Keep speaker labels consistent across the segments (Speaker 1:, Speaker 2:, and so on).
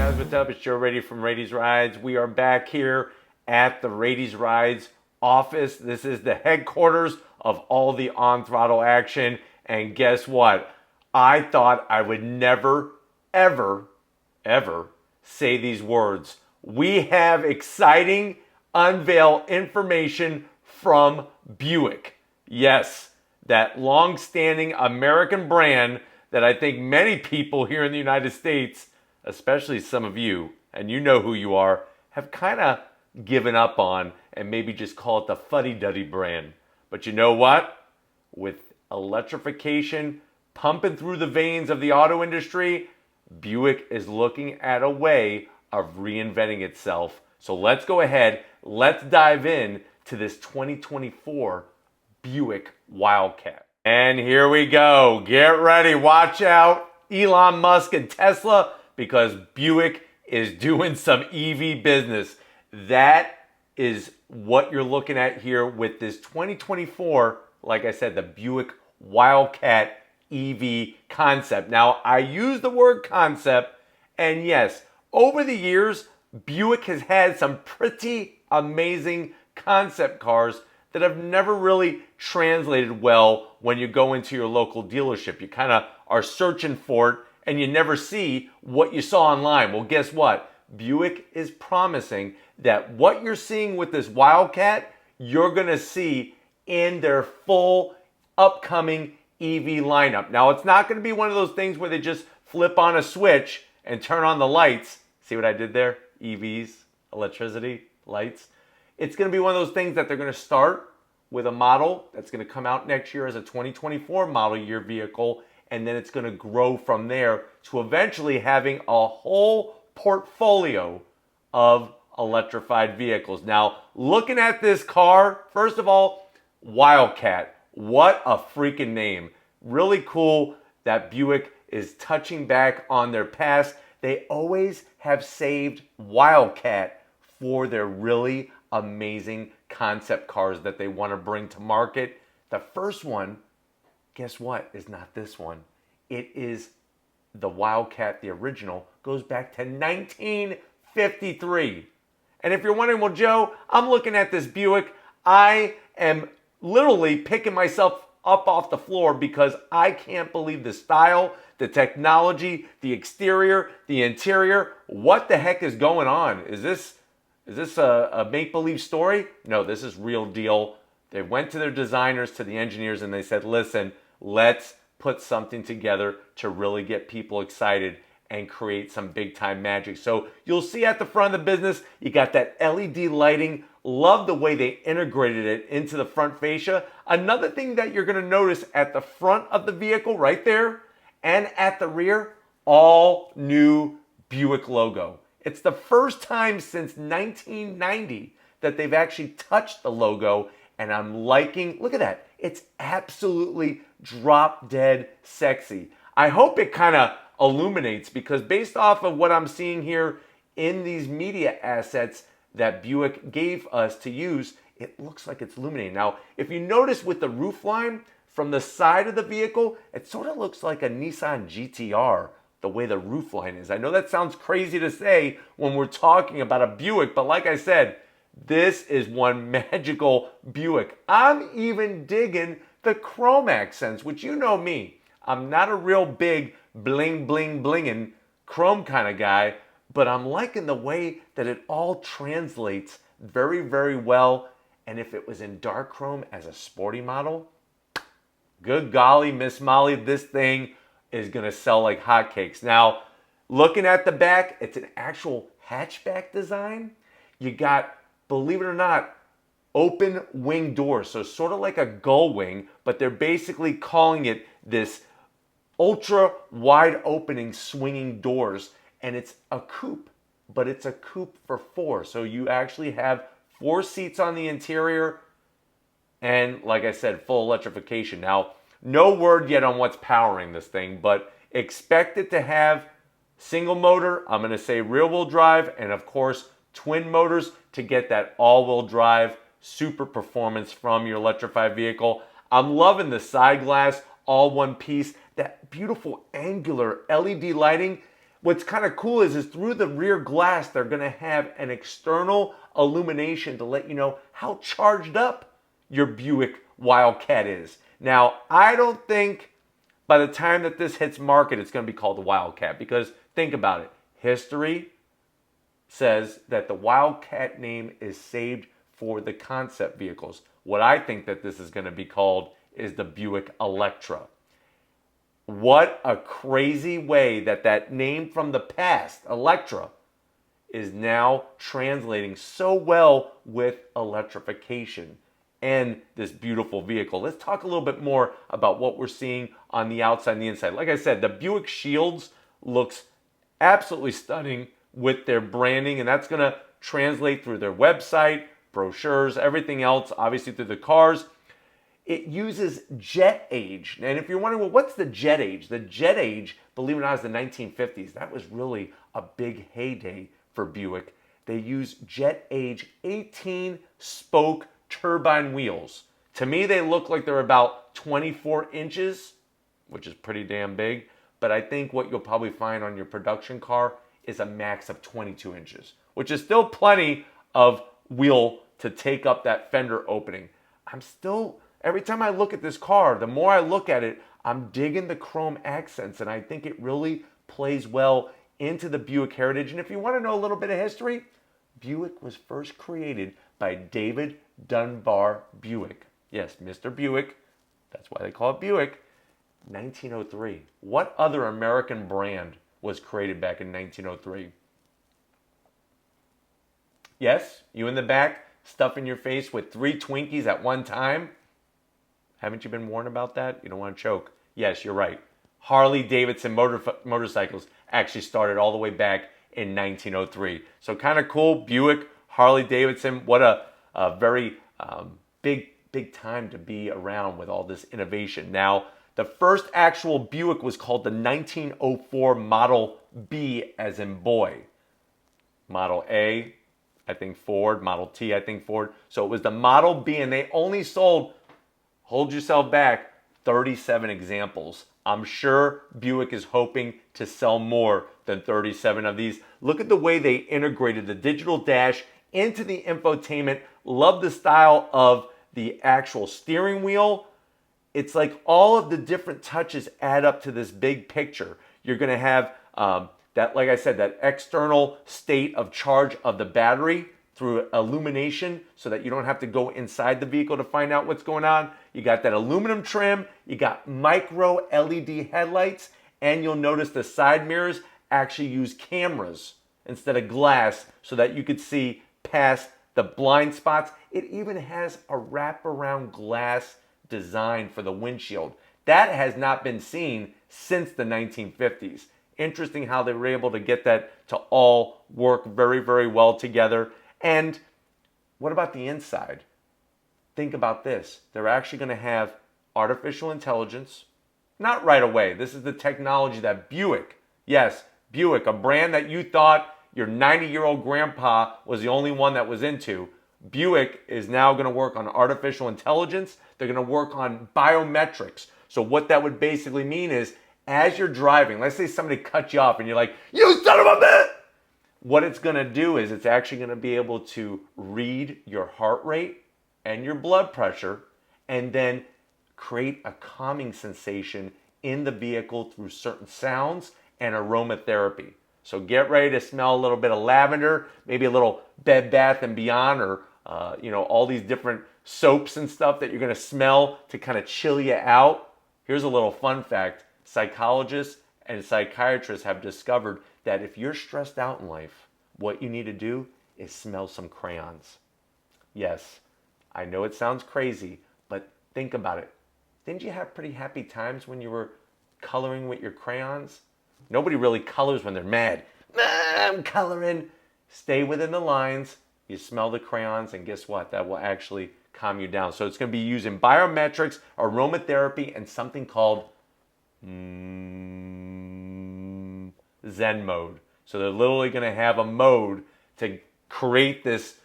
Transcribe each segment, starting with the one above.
Speaker 1: guys, what's up? It's Joe Raiti from Raiti's Rides. We are back here at the Raiti's Rides office. This is the headquarters of all the on-throttle action. And guess what? I thought I would never, ever, ever say these words. We have exciting unveil information from Buick. Yes, that long-standing American brand that I think many people here in the United States, especially some of you, and you know who you are, have kind of given up on and maybe just call it the fuddy-duddy brand. But you know what? With electrification pumping through the veins of the auto industry, Buick is looking at a way of reinventing itself. So let's go ahead, let's dive in to this 2024 Buick Wildcat. And here we go. Get ready. Watch out, Elon Musk and Tesla, because Buick is doing some EV business. That is what you're looking at here with this 2024, like I said, the Buick Wildcat EV concept. Now, I use the word concept, and yes, over the years, Buick has had some pretty amazing concept cars that have never really translated well when you go into your local dealership. You kind of are searching for it and you never see what you saw online. Well, guess what? Buick is promising that what you're seeing with this Wildcat, you're gonna see in their full upcoming EV lineup. Now, it's not gonna be one of those things where they just flip on a switch and turn on the lights. See what I did there? EVs, electricity, lights. It's going to be one of those things that they're going to start with a model that's going to come out next year as a 2024 model year vehicle, and then it's going to grow from there to eventually having a whole portfolio of electrified vehicles. Now, looking at this car, first of all, Wildcat. What a freaking name. Really cool that Buick is touching back on their past. They always have saved Wildcat for their really amazing concept cars that they want to bring to market. The first one, guess what, is not this one. It is the Wildcat, the original, goes back to 1953. And if you're wondering, well, Joe, I'm looking at this Buick, I am literally picking myself up off the floor because I can't believe the style, the technology, the exterior, the interior. What the heck is going on? Is this a make-believe story? No, this is real deal. They went to their designers, to the engineers, and they said, listen, let's put something together to really get people excited and create some big-time magic. So you'll see at the front of the business, you got that LED lighting. Love the way they integrated it into the front fascia. Another thing that you're going to notice at the front of the vehicle right there and at the rear, all new Buick logo. It's the first time since 1990 that they've actually touched the logo, and I'm liking, look at that. It's absolutely drop dead sexy. I hope it kind of illuminates, because based off of what I'm seeing here in these media assets that Buick gave us to use, it looks like it's illuminating. Now, if you notice with the roof line from the side of the vehicle, it sort of looks like a Nissan GTR, the way the roof line is. I know that sounds crazy to say when we're talking about a Buick, but like I said, this is one magical Buick. I'm even digging the chrome accents, which you know me. I'm not a real big bling, bling, blingin' chrome kind of guy, but I'm liking the way that it all translates very, very well. And if it was in dark chrome as a sporty model, good golly, Miss Molly, this thing is going to sell like hotcakes. Now, looking at the back, it's an actual hatchback design. You got, believe it or not, open wing doors. So sort of like a gull wing, but they're basically calling it this ultra wide opening swinging doors. And it's a coupe, but it's a coupe for four. So you actually have 4 seats on the interior. And like I said, full electrification. Now, no word yet on what's powering this thing, but expect it to have single motor, I'm going to say rear wheel drive, and of course, twin motors to get that all-wheel drive super performance from your electrified vehicle. I'm loving the side glass, all one piece, that beautiful angular LED lighting. what's kind of cool is through the rear glass, they're going to have an external illumination to let you know how charged up your Buick Wildcat is. Now, I don't think by the time that this hits market, it's going to be called the Wildcat, because think about it. History says that the Wildcat name is saved for the concept vehicles. What I think that this is going to be called is the Buick Electra. What a crazy way that name from the past, Electra, is now translating so well with electrification and this beautiful vehicle. Let's talk a little bit more about what we're seeing on the outside and the inside. Like I said, the Buick Shields looks absolutely stunning with their branding, and that's going to translate through their website, brochures, everything else, obviously through the cars. It uses jet age. And if you're wondering, well, what's the jet age? The jet age, believe it or not, is the 1950s. That was really a big heyday for Buick. They use jet age 18 spoke turbine wheels. To me, they look like they're about 24 inches, which is pretty damn big. But I think what you'll probably find on your production car is a max of 22 inches, which is still plenty of wheel to take up that fender opening. Every time I look at this car, the more I look at it, I'm digging the chrome accents, and I think it really plays well into the Buick heritage. And if you want to know a little bit of history, Buick was first created by David Dunbar Buick. Yes, Mr. Buick. That's why they call it Buick. 1903. What other American brand was created back in 1903? Yes, you in the back, stuffing your face with 3 Twinkies at one time? Haven't you been warned about that? You don't want to choke. Yes, you're right. Harley Davidson motorcycles actually started all the way back in 1903. So kind of cool. Buick, Harley Davidson. What a very big time to be around with all this innovation. Now, the first actual Buick was called the 1904 Model B, as in boy. Model A, I think Ford. Model T, I think Ford. So it was the Model B, and they only sold, hold yourself back, 37 examples. I'm sure Buick is hoping to sell more than 37 of these. Look at the way they integrated the digital dash into the infotainment. Love the style of the actual steering wheel. It's like all of the different touches add up to this big picture. You're going to have that, like I said, that external state of charge of the battery through illumination so that you don't have to go inside the vehicle to find out what's going on. You got that aluminum trim, you got micro LED headlights, and you'll notice the side mirrors actually use cameras instead of glass so that you could see past the blind spots. It even has a wraparound glass design for the windshield. That has not been seen since the 1950s. Interesting how they were able to get that to all work very, very well together. And what about the inside? Think about this. They're actually going to have artificial intelligence. Not right away. This is the technology that Buick, yes, Buick, a brand that you thought your 90-year-old grandpa was the only one that was into. Buick is now going to work on artificial intelligence. They're going to work on biometrics. So what that would basically mean is, as you're driving, let's say somebody cut you off and you're like, "You son of a bitch!" What it's going to do is it's actually going to be able to read your heart rate and your blood pressure and then create a calming sensation in the vehicle through certain sounds and aromatherapy. So get ready to smell a little bit of lavender, maybe a little Bed Bath & Beyond, or all these different soaps and stuff that you're going to smell to kind of chill you out. Here's a little fun fact. Psychologists and psychiatrists have discovered that if you're stressed out in life, what you need to do is smell some crayons. Yes, I know it sounds crazy, but think about it. Didn't you have pretty happy times when you were coloring with your crayons? Nobody really colors when they're mad. I'm coloring. Stay within the lines. You smell the crayons, and guess what? That will actually calm you down. So it's going to be using biometrics, aromatherapy, and something called Zen Mode. So they're literally going to have a mode to create this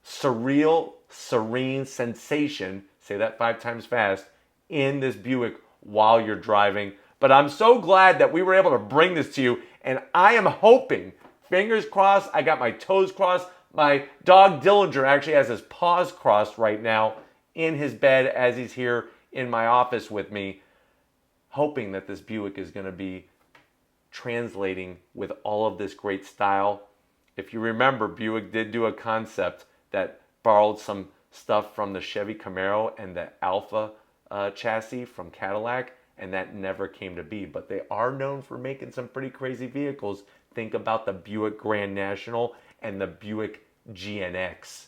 Speaker 1: surreal, serene sensation, say that 5 times fast, in this Buick while you're driving. But I'm so glad that we were able to bring this to you And I am hoping, fingers crossed, I got my toes crossed. My dog Dillinger actually has his paws crossed right now in his bed as he's here in my office with me, hoping that this Buick is going to be translating with all of this great style. If you remember, Buick did do a concept that borrowed some stuff from the Chevy Camaro and the Alpha chassis from Cadillac, and that never came to be. But they are known for making some pretty crazy vehicles. Think about the Buick Grand National and the Buick GNX.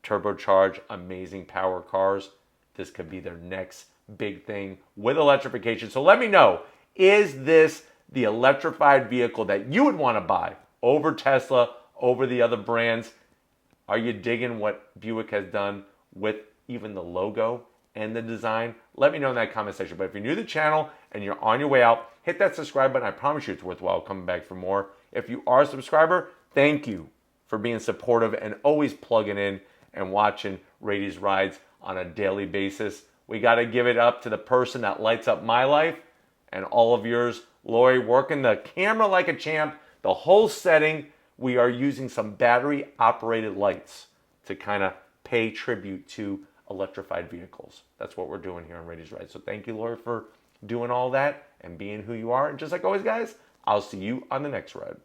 Speaker 1: Turbocharged, amazing power cars. This could be their next big thing with electrification. So let me know, is this the electrified vehicle that you would want to buy over Tesla, over the other brands? Are you digging what Buick has done with even the logo and the design? Let me know in that comment section. But if you're new to the channel and you're on your way out, hit that subscribe button. I promise you it's worthwhile coming back for more. If you are a subscriber, thank you for being supportive and always plugging in and watching Raiti's Rides on a daily basis. We got to give it up to the person that lights up my life and all of yours. Lori, working the camera like a champ, the whole setting. We are using some battery operated lights to kind of pay tribute to electrified vehicles. That's what we're doing here on Raiti's Rides. So thank you, Lori, for doing all that and being who you are. And just like always, guys, I'll see you on the next ride.